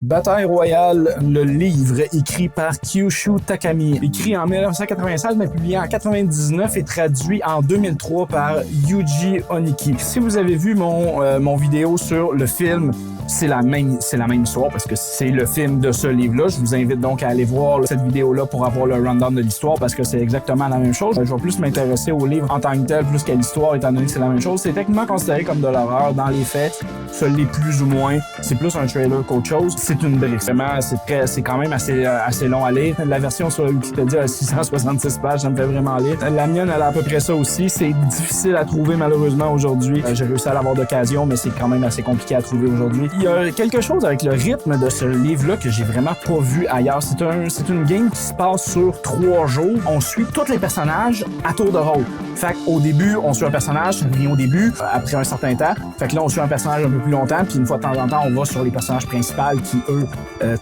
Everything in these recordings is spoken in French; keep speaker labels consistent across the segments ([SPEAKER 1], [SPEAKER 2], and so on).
[SPEAKER 1] Bataille royale, le livre écrit par Kyushu Takami, écrit en 1996 mais publié en 99 et traduit en 2003 par Yuji Oniki. Si vous avez vu mon vidéo sur le film, c'est la même histoire parce que c'est le film de ce livre-là. Je vous invite donc à aller voir cette vidéo-là pour avoir le rundown de l'histoire parce que c'est exactement la même chose. Je vais plus m'intéresser au livre en tant que tel plus qu'à l'histoire étant donné que c'est la même chose. C'est techniquement considéré comme de l'horreur dans les faits. Ça l'est plus ou moins. C'est plus un trailer qu'autre chose. C'est une brique. Vraiment, c'est quand même assez long à lire. La version sur Wikipédia a 666 pages. Ça me fait vraiment lire. La mienne, elle a à peu près ça aussi. C'est difficile à trouver malheureusement aujourd'hui. J'ai réussi à l'avoir d'occasion, mais c'est quand même assez compliqué à trouver aujourd'hui. Il y a quelque chose avec le rythme de ce livre-là que j'ai vraiment pas vu ailleurs. C'est une game qui se passe sur 3 jours. On suit tous les personnages à tour de rôle. Fait qu'au début, on suit un personnage, ça revient au début, après un certain temps. Fait que là, on suit un personnage un peu plus longtemps, puis une fois de temps en temps, on va sur les personnages principaux qui, eux,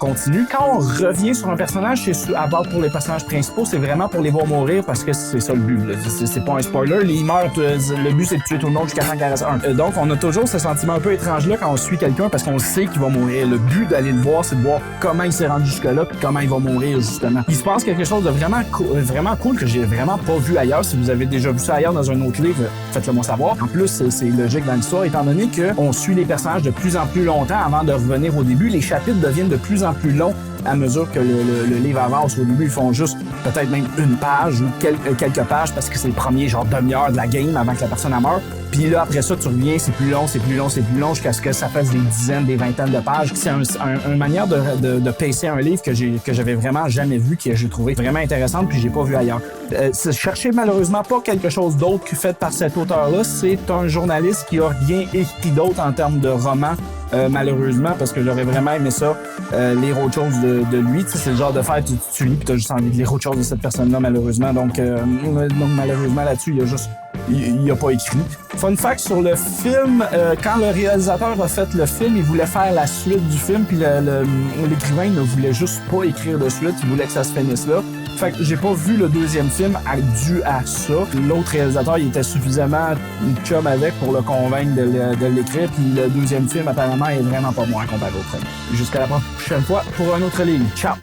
[SPEAKER 1] continuent. Quand on revient sur un personnage, c'est à base pour les personnages principaux, c'est vraiment pour les voir mourir parce que c'est ça le but. C'est pas un spoiler, ils meurent, le but c'est de tuer tout le monde jusqu'à temps qu'il en reste un. Donc, on a toujours ce sentiment un peu étrange-là quand on suit quelqu'un parce qu'on sait qu'il va mourir. Le but d'aller le voir, c'est de voir comment il s'est rendu jusque-là puis comment il va mourir, justement. Il se passe quelque chose de vraiment cool que j'ai vraiment pas vu ailleurs. Si vous avez déjà vu ça ailleurs dans un autre livre, faites-le moi savoir. En plus, c'est logique dans l'histoire, étant donné qu'on suit les personnages de plus en plus longtemps avant de revenir au début. Les chapitres deviennent de plus en plus longs à mesure que le livre avance. Au début, ils font juste peut-être même une page ou quelques pages parce que c'est le premier genre demi-heure de la game avant que la personne meure. Puis là, après ça, tu reviens, c'est plus long jusqu'à ce que ça fasse des dizaines, des vingtaines de pages. C'est une manière de pacer un livre que j'avais vraiment jamais vu, que j'ai trouvé vraiment intéressante puis j'ai pas vu ailleurs. Cherchez malheureusement pas quelque chose d'autre que fait par cet auteur-là. C'est un journaliste qui a rien écrit d'autre en termes de roman. Malheureusement, parce que j'aurais vraiment aimé ça, lire autre chose de lui. Tu sais, c'est le genre de faire, tu lis pis t'as juste envie de lire autre chose de cette personne-là, malheureusement. Donc malheureusement, là-dessus, il a pas écrit. Fun fact sur le film, quand le réalisateur a fait le film, il voulait faire la suite du film, puis l'écrivain ne voulait juste pas écrire de suite, il voulait que ça se finisse là. Fait que j'ai pas vu le deuxième film dû à ça. L'autre réalisateur, il était suffisamment chum avec pour le convaincre de l'écrire, puis le deuxième film, apparemment, est vraiment pas moins comparé au premier. Jusqu'à la prochaine fois pour un autre livre. Ciao!